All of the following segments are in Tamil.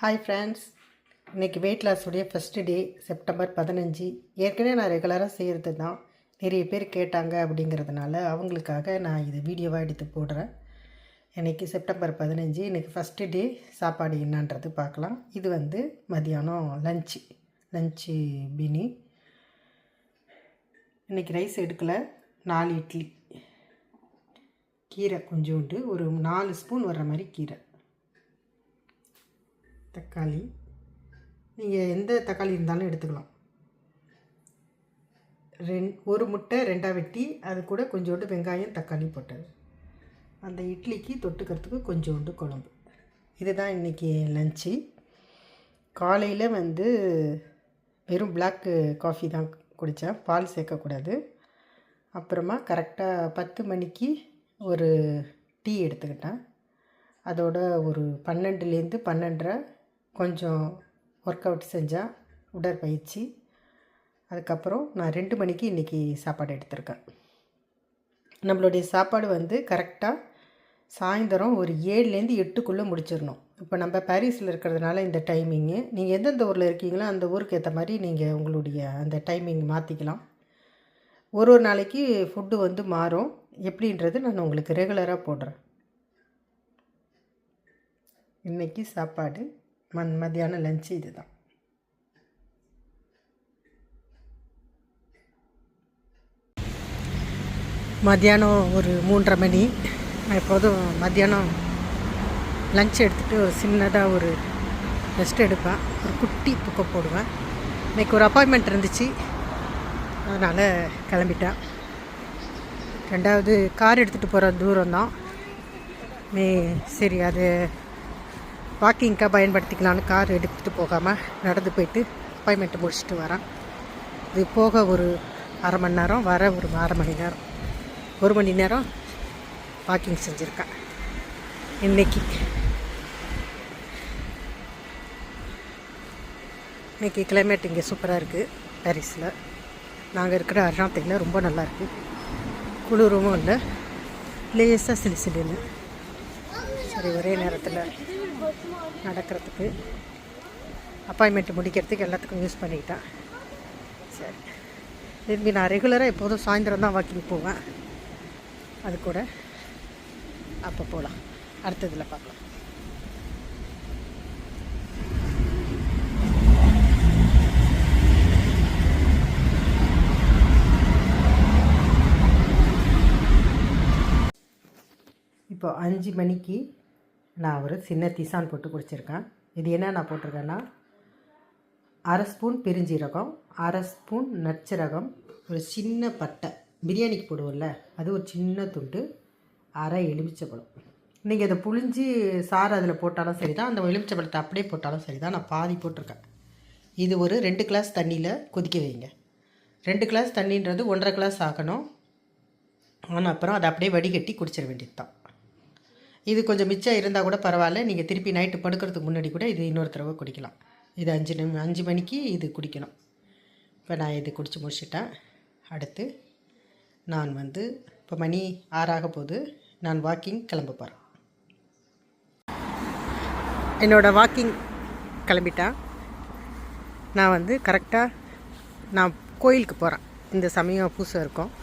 ஹாய் ஃப்ரெண்ட்ஸ், இன்றைக்கி வெயிட் லாஸுடைய ஃபஸ்ட்டு டே செப்டம்பர் 15. ஏற்கனவே நான் ரெகுலராக செய்கிறது தான். நிறைய பேர் கேட்டாங்க அப்படிங்கிறதுனால அவங்களுக்காக நான் இதை வீடியோவாக எடுத்து போடுறேன். இன்றைக்கி செப்டம்பர் 15. இன்றைக்கி ஃபஸ்ட்டு டே சாப்பாடு என்னன்றது பார்க்கலாம். இது மதியானம் லஞ்சு பினி. இன்றைக்கி ரைஸ் எடுக்கலை, 4 இட்லி, கீரை கொஞ்சோண்டு, ஒரு 4 ஸ்பூன் வர்ற மாதிரி கீரை, தக்காளி, நீங்கள் எந்த தக்காளி இருந்தாலும் எடுத்துக்கலாம். ஒரு முட்டை 2ஆக வெட்டி அது கூட கொஞ்சோண்டு வெங்காயம் தக்காளி போட்டது. அந்த இட்லிக்கு தொட்டுக்கிறதுக்கு கொஞ்சோண்டு குழம்பு. இதுதான் இன்றைக்கி லஞ்சு. காலையில் வெறும் பிளாக் காஃபி தான் குடித்தேன், பால் சேர்க்கக்கூடாது. அப்புறமா கரெக்டாக 10 மணிக்கு ஒரு டீ எடுத்துக்கிட்டேன். அதோட ஒரு 12லேருந்து 12:30 கொஞ்சம் ஒர்க் அவுட் செஞ்சேன், உடற்பயிற்சி. அதுக்கப்புறம் நான் 2 மணிக்கு இன்றைக்கி சாப்பாடு எடுத்திருக்கேன். நம்மளுடைய சாப்பாடு கரெக்டாக சாயந்தரம் ஒரு 7லேருந்து 8க்குள்ளே முடிச்சிடணும். இப்போ நம்ம பாரிஸில் இருக்கிறதுனால இந்த டைமிங்கு, நீங்கள் எந்தெந்த ஊரில் இருக்கீங்களோ அந்த ஊருக்கு ஏற்ற மாதிரி நீங்கள் உங்களுடைய அந்த டைமிங் மாற்றிக்கலாம். ஒரு நாளைக்கு ஃபுட்டு மாறும். எப்படின்றது நான் உங்களுக்கு ரெகுலராக போடுறேன். இன்றைக்கி சாப்பாடு மத்தியானம் லஞ்சு இது தான். மத்தியானம் ஒரு 3:30 மணி. நான் எப்போதும் மத்தியானம் லஞ்ச் எடுத்துகிட்டு ஒரு சின்னதாக ஒரு ரெஸ்ட் எடுப்பேன், ஒரு குட்டி தூக்கம் போடுவேன். இன்றைக்கி ஒரு அப்பாயின்மெண்ட் இருந்துச்சு, அதனால் கிளம்பிட்டேன். 2வது கார் எடுத்துகிட்டு போகிற தூரம் தான், சரி அது வாக்கிங்காக பயன்படுத்திக்கலான்னு கார் எடுத்துகிட்டு போகாமல் நடந்து போயிட்டு அப்பாயின்மெண்ட்டு முடிச்சுட்டு வரேன். இது போக ஒரு அரை மணி நேரம், வர ஒரு 1/2 மணி நேரம், 1 மணி நேரம் வாக்கிங் செஞ்சுருக்கேன் இன்றைக்கி கிளைமேட் இங்கே சூப்பராக இருக்குது. பாரிஸில் நாங்கள் இருக்கிற அர்ஜாந்தையில் ரொம்ப நல்லாயிருக்கு. குளிரும் இல்லை, லேசாக சிலுசிலுன்னு. சரி, ஒரே நேரத்தில் நடக்கிறதுக்கு அப்பாயின்மெண்ட் முடிக்கிறதுக்கு எல்லாத்துக்கும் யூஸ் பண்ணிக்கிட்டேன். சரி, திரும்பி நான் ரெகுலராக எப்போதும் சாயந்தரம் தான் வாக்கிங் போவேன். அது கூட அப்போ போகலாம், அடுத்ததில் பார்க்கலாம். இப்போ 5 மணிக்கு நான் ஒரு சின்ன திசான் போட்டு குடிச்சிருக்கேன். இது என்ன நான் போட்டிருக்கேன்னா, 1/2 ஸ்பூன் பெருஞ்சீரகம், 1/2 ஸ்பூன் நட்சரகம், ஒரு சின்ன பட்டை, பிரியாணிக்கு போடுவோம்ல அது ஒரு சின்ன துண்டு, 1/2 எலுமிச்சைப்பழம். நீங்கள் அதை புழிஞ்சு சாறு அதில் போட்டாலும் சரி தான், அந்த எலுமிச்சைப்பழத்தை அப்படியே போட்டாலும் சரி தான். நான் பாதி போட்டிருக்கேன். இது ஒரு 2 கிளாஸ் தண்ணியில் கொதிக்க வைங்க. 2 கிளாஸ் தண்ணின்றது 1.5 கிளாஸ் ஆக்கணும். ஆனால் அப்புறம் அதை அப்படியே வடிகட்டி குடிச்சிட வேண்டியது தான். இது கொஞ்சம் மிச்சம் இருந்தால் கூட பரவாயில்ல, நீங்கள் திருப்பி நைட்டு படுக்கிறதுக்கு முன்னாடி கூட இது இன்னொரு தடவை குடிக்கலாம். இது 5 மணிக்கு இது குடிக்கணும். இப்போ நான் இது குடித்து முடிச்சிட்டேன். அடுத்து நான் இப்போ மணி 6 ஆக போகுது, நான் வாக்கிங் கிளம்ப போகிறேன். என்னோடய வாக்கிங் கிளம்பிட்டேன். நான் கரெக்டாக நான் கோயிலுக்கு போகிறேன். இந்த சமயம் பூசை இருக்கும்,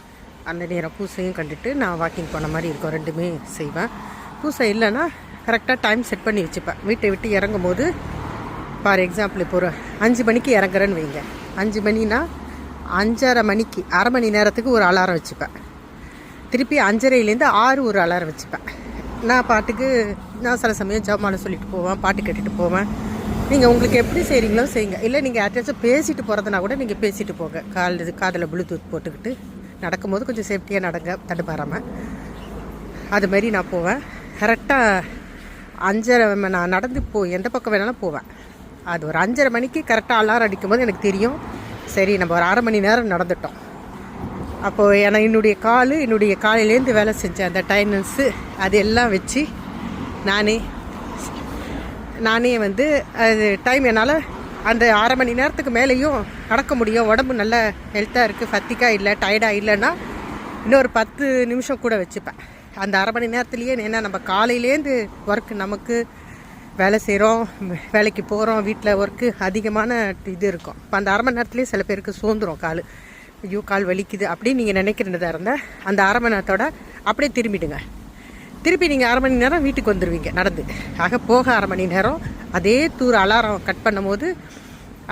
அந்த நேரம் பூசையும் கண்டுட்டு நான் வாக்கிங் போன மாதிரி இருக்கும். 2மே செய்வேன். பூசை இல்லைன்னா கரெக்டாக டைம் செட் பண்ணி வச்சுப்பேன். வீட்டை விட்டு இறங்கும் போது ஃபார் எக்ஸாம்பிள் இப்போ ஒரு 5 மணிக்கு இறங்குறேன்னு வைங்க. 5 மணினா 5:30 மணிக்கு 1/2 மணி நேரத்துக்கு ஒரு அலாரம் வச்சுப்பேன். திருப்பி 5:30லேருந்து 6 ஒரு அலாரம் வச்சுப்பேன். நான் பாட்டுக்கு நான் சில சமயம் ஜபமாலை சொல்லிட்டு போவேன், பாட்டு கேட்டுட்டு போவேன். நீங்கள் உங்களுக்கு எப்படி செய்கிறீங்களோ செய்யுங்க. இல்லை நீங்கள் யார்ட்டாச்சும் பேசிட்டு போகிறதுனா கூட நீங்கள் பேசிட்டு போங்க. காதில் ப்ளூடூத் போட்டுக்கிட்டு நடக்கும்போது கொஞ்சம் சேஃப்டியாக நடங்க, தடுப்பாராமல். அதுமாரி நான் போவேன். கரெக்டாக 5:30 நான் நடந்து எந்த பக்கம் வேணாலும் போவேன். அது ஒரு 5:30 மணிக்கு கரெக்டாக அலாரம் அடிக்கும்போது எனக்கு தெரியும், சரி நம்ம ஒரு 1/2 மணி நேரம் நடந்துட்டோம். அப்போது என்னுடைய காலையிலேருந்து வேலை செஞ்ச அந்த டைமிங்ஸு அது எல்லாம் வச்சு நானே அது டைம் என்னால் அந்த 1/2 மணி நேரத்துக்கு மேலேயும் நடக்க முடியும். உடம்பு நல்ல ஹெல்த்தாக இருக்குது, ஃபத்திக்காக இல்லை, டயர்டாக இல்லைன்னா இன்னொரு 10 நிமிஷம் கூட வச்சுப்பேன். அந்த 1/2 மணி நேரத்துலேயே. ஏன்னா நம்ம காலையிலேருந்து ஒர்க் நமக்கு வேலை செய்கிறோம், வேலைக்கு போகிறோம், வீட்டில் ஒர்க்கு அதிகமான இது இருக்கும். இப்போ அந்த அரை மணி நேரத்துலேயே சில பேருக்கு சோர்ந்துடும் கால், ஐயோ கால் வலிக்குது அப்படின்னு நீங்கள் நினைக்கிறதா இருந்தால் அந்த அரை மணி நேரத்தோட அப்படியே திரும்பிடுங்க. திருப்பி நீங்கள் அரை மணி நேரம் வீட்டுக்கு வந்துடுவீங்க நடந்து. ஆக போக அரை மணி நேரம், அதே தூர அலாரம் கட் பண்ணும் போது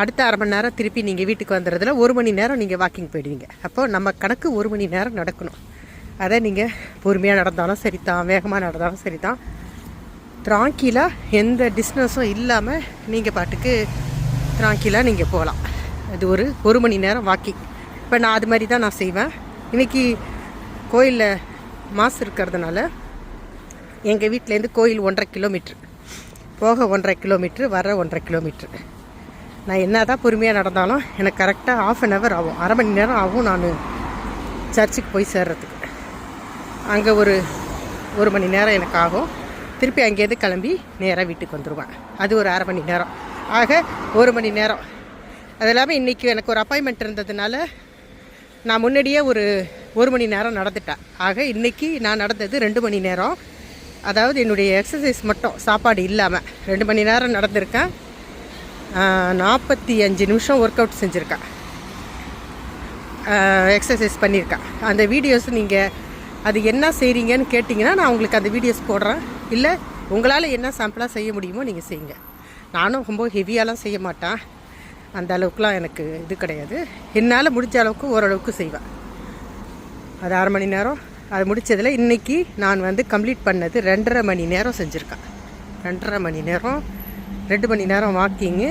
அடுத்த அரை மணி நேரம் திருப்பி நீங்கள் வீட்டுக்கு வந்துடுறதுல 1 மணி நேரம் நீங்கள் வாக்கிங் போயிடுவீங்க. அப்போது நம்ம கணக்கு 1 மணி நேரம் நடக்கணும். அதை நீங்கள் பொறுமையாக நடந்தாலும் சரி தான், வேகமாக நடந்தாலும் சரி தான், த்ராங்கிலாக எந்த டிஸ்டன்ஸும் இல்லாமல் நீங்கள் பாட்டுக்கு த்ராங்கிலாக நீங்கள் போகலாம். அது 1 மணி நேரம் வாக்கிங். இப்போ நான் அது மாதிரி தான் நான் செய்வேன். இன்றைக்கி கோயிலில் மாசு இருக்கிறதுனால எங்கள் வீட்டிலேருந்து கோயில் 1.5 கிலோமீட்ரு, போக 1.5 கிலோமீட்ரு, வர 1.5 கிலோமீட்ரு. நான் என்ன தான் பொறுமையாக நடந்தாலும் எனக்கு கரெக்டாக 1/2 hour ஆகும், அரை மணி நேரம் ஆகும் நான் சர்ச்சுக்கு போய் சேர்றதுக்கு. அங்கே ஒரு மணி நேரம் எனக்கு ஆகும். திருப்பி அங்கேருந்து கிளம்பி நேராக வீட்டுக்கு வந்துடுவேன். அது ஒரு அரை மணி நேரம். ஆக 1 மணி நேரம். அது இல்லாமல் இன்றைக்கி எனக்கு ஒரு அப்பாயின்மெண்ட் இருந்ததுனால நான் முன்னாடியே ஒரு மணி நேரம் நடந்துட்டேன். ஆக இன்றைக்கி நான் நடந்தது 2 மணி நேரம். அதாவது என்னுடைய எக்ஸசைஸ் மட்டும், சாப்பாடு இல்லாமல் 2 மணி நேரம் நடந்திருக்கேன். 45 நிமிஷம் ஒர்க் அவுட் செஞ்சுருக்கேன், எக்ஸசைஸ் பண்ணியிருக்கேன். அந்த வீடியோஸ் நீங்கள் அது என்ன செய்கிறீங்கன்னு கேட்டிங்கன்னா நான் உங்களுக்கு அந்த வீடியோஸ் போடுறேன். இல்லை உங்களால் என்ன சாம்பிளாக செய்ய முடியுமோ நீங்கள் செய்யுங்க. நானும் ரொம்ப ஹெவியாலாம் செய்ய மாட்டேன், அந்த அளவுக்குலாம் எனக்கு இது கிடையாது. என்னால் முடிஞ்ச அளவுக்கு ஓரளவுக்கு செய்வேன். அது அரை மணி நேரம். அது முடித்ததில் இன்றைக்கி நான் வந்து கம்ப்ளீட் பண்ணது 2.5 மணி நேரம் செஞ்சுருக்கேன். 2.5 மணி நேரம், 2 மணி நேரம் வாக்கிங்கு,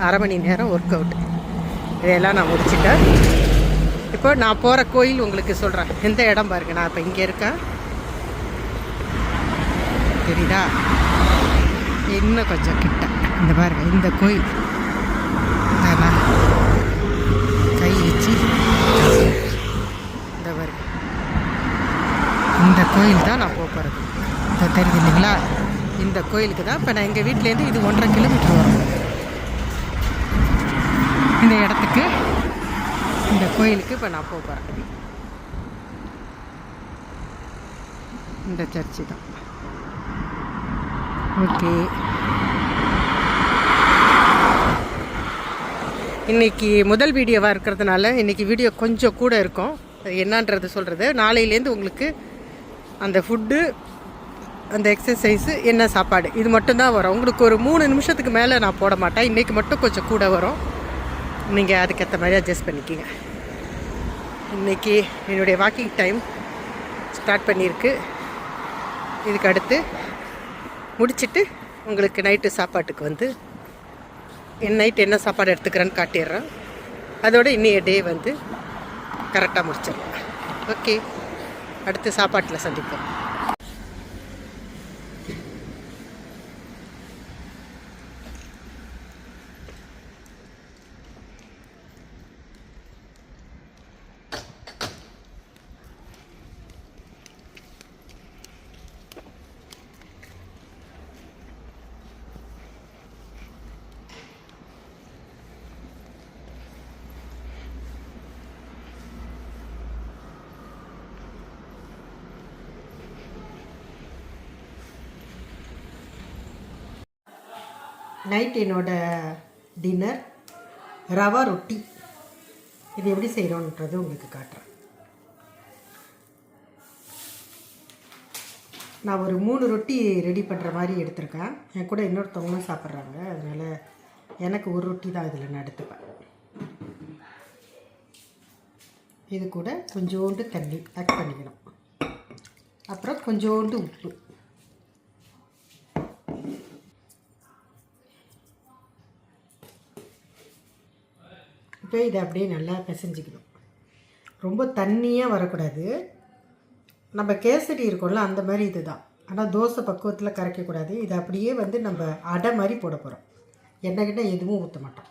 அரை மணி நேரம் ஒர்க் அவுட்டு. இதையெல்லாம் நான் முடிச்சிட்டேன். இப்போ நான் போகிற கோயில் உங்களுக்கு சொல்கிறேன். எந்த இடம் பாருங்க, நான் இப்போ இங்கே இருக்கேன், தெரியுதா? இன்னும் கொஞ்சம் கிட்ட இந்த பாருங்க, இந்த கோயில் கை வச்சு இந்த பாருங்க, இந்த கோயில் தான் நான் போகிறது. இப்போ தெரியுது இல்லைங்களா? இந்த கோயிலுக்கு தான் இப்போ நான் எங்கள் வீட்டிலேருந்து இது 1.5 கிலோமீட்டர் வரும் இந்த இடத்துக்கு. இந்த கோயிலுக்கு இப்போ நான் போகிறேன். இந்த சர்ச்சு தான். ஓகே, இன்றைக்கி முதல் வீடியோவாக இருக்கிறதுனால இன்றைக்கி வீடியோ கொஞ்சம் கூட இருக்கும். அது என்னன்றது சொல்கிறது. நாளையிலேருந்து உங்களுக்கு அந்த ஃபுட்டு, அந்த எக்ஸசைஸு, என்ன சாப்பாடு, இது மட்டும்தான் வரும். உங்களுக்கு ஒரு 3 நிமிஷத்துக்கு மேலே நான் போட மாட்டேன். இன்றைக்கி மட்டும் கொஞ்சம் கூட வரும். நீங்கள் அதுக்கேற்ற மாதிரி அட்ஜஸ்ட் பண்ணிக்கிங்க. இன்றைக்கி என்னுடைய வாக்கிங் டைம் ஸ்டார்ட் பண்ணியிருக்கு. இதுக்கு அடுத்து முடிச்சுட்டு உங்களுக்கு நைட்டு சாப்பாட்டுக்கு வந்து நைட்டு என்ன சாப்பாடு எடுத்துக்கிறேன்னு காட்டிடுறேன். அதோடு இன்னைய டே வந்து கரெக்டாக முடிச்சிடலாம். ஓகே, அடுத்து சாப்பாட்டில் சந்திப்போம். நைட் என்னோட டின்னர் ரவா ரொட்டி. இது எப்படி செய்கிறோன்றது உங்களுக்கு காட்டுறேன். நான் ஒரு 3 ரொட்டி ரெடி பண்ணுற மாதிரி எடுத்திருக்கேன். என் கூட இன்னொருத்தவங்களும் சாப்பிட்றாங்க, அதனால் எனக்கு ஒரு ரொட்டி தான் இதில் நான் எடுத்துப்பேன். இது கூட கொஞ்சோண்டு தண்ணி ஆட் பண்ணிக்கணும், அப்புறம் கொஞ்சோண்டு உப்பு. இப்போ இதை அப்படியே நல்லா பிசைஞ்சிக்கணும். ரொம்ப தண்ணியாக வரக்கூடாது. நம்ம கேசரி இருக்கோம்ல அந்த மாதிரி இது தான். ஆனால் தோசை பக்குவத்தில் கரைக்கக்கூடாது. இது அப்படியே வந்து நம்ம அடை மாதிரி போட போகிறோம். எண்ணெய் கிட்ட எதுவும் ஊற்ற மாட்டோம்.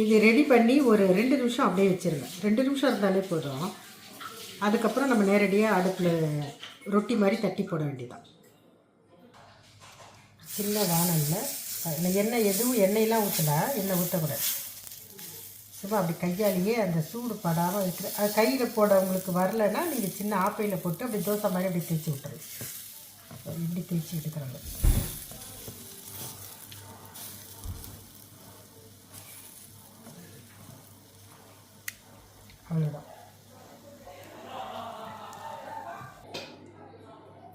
இது ரெடி பண்ணி ஒரு 2 நிமிஷம் அப்படியே வச்சுருங்க. 2 நிமிஷம் இருந்தாலே போதும். அதுக்கப்புறம் நம்ம நேரடியாக அடுப்பில் ரொட்டி மாதிரி தட்டி போட வேண்டியதான். சின்ன வானலில் அதில் எண்ணெய் எதுவும் எண்ணெயெலாம் ஊற்றல, எண்ணெய் ஊற்றக்கூடாது. சும்மா அப்படி கையாலேயே அந்த சூடு படாமல் வைக்கிற அது கையில் போட உங்களுக்கு வரலைன்னா நீங்கள் சின்ன ஆப்பையில் போட்டு அப்படி தோசை மாதிரி அப்படி தேய்ச்சி விட்டுரு. இப்படி தேய்ச்சி எடுக்கிறாங்க. அவ்வளோதான்.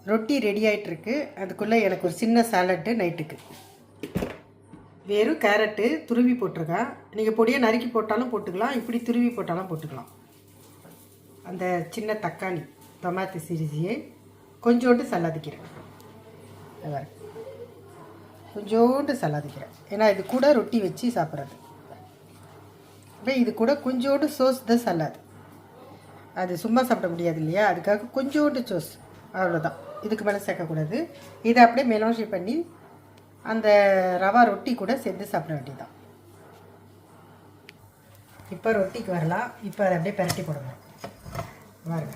ரொட்டி ரெடி ஆகிட்டுருக்கு. அதுக்குள்ளே எனக்கு ஒரு சின்ன சாலட்டு நைட்டுக்கு. வெறும் கேரட்டு துருவி போட்டிருக்கேன். நீங்கள் பொடியை நறுக்கி போட்டாலும் போட்டுக்கலாம், இப்படி துருவி போட்டாலும் போட்டுக்கலாம். அந்த சின்ன தக்காளி டொமேட்டோ சிரிசியை கொஞ்சோண்டு சல்லாதிக்கிறேன். கொஞ்சோண்டு சல்லாதிக்கிறேன், ஏன்னா இது கூட ரொட்டி வச்சு சாப்பிட்றது. அப்படியே இது கூட கொஞ்சோண்டு சோஸ் தான் சல்லாது. அது சும்மா சாப்பிட முடியாது இல்லையா, அதுக்காக கொஞ்சோண்டு சோஸ், அவ்வளோதான். இதுக்கு மேலே சேர்க்கக்கூடாது. இதை அப்படியே மெலாஞ்சி பண்ணி அந்த ரவா ரொட்டி கூட சேர்த்து சாப்பிட வேண்டியதுதான். இப்போ ரொட்டிக்கு வரலாம். இப்போ அதை அப்படியே பரட்டி போடணும். பாருங்க,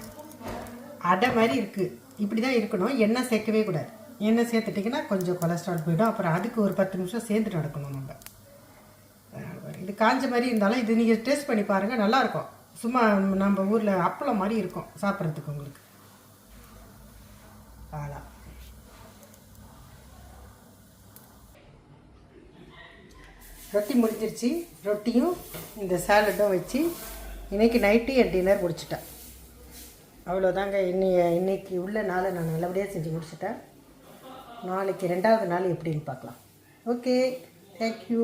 அடை மாதிரி இருக்குது. இப்படி தான் இருக்கணும். எண்ணெய் சேர்க்கவே கூடாது. எண்ணெய் சேர்த்துட்டிங்கன்னா கொஞ்சம் கொலஸ்ட்ரால் போயிடும். அப்புறம் அதுக்கு ஒரு 10 நிமிஷம் சேர்ந்துட்டு நடக்கணும் நம்ம. இது காஞ்ச மாதிரி இருந்தாலும் இது நீங்கள் டேஸ்ட் பண்ணி பாருங்கள், நல்லாயிருக்கும். சும்மா நம்ம ஊரில் அப்பளம் மாதிரி இருக்கும் சாப்பிட்றதுக்கு உங்களுக்கு. அதான் ரொட்டி முடிஞ்சிருச்சு. ரொட்டியும் இந்த சாலட்டும் வச்சு இன்றைக்கி நைட்டு என் டின்னர் முடிச்சிட்டேன். அவ்வளோதாங்க. இன்னைக்கு உள்ள நாளை நான் நல்லபடியாக செஞ்சு முடிச்சிட்டேன். நாளைக்கு 2வது நாள் எப்படின்னு பார்க்கலாம். Okay, thank you.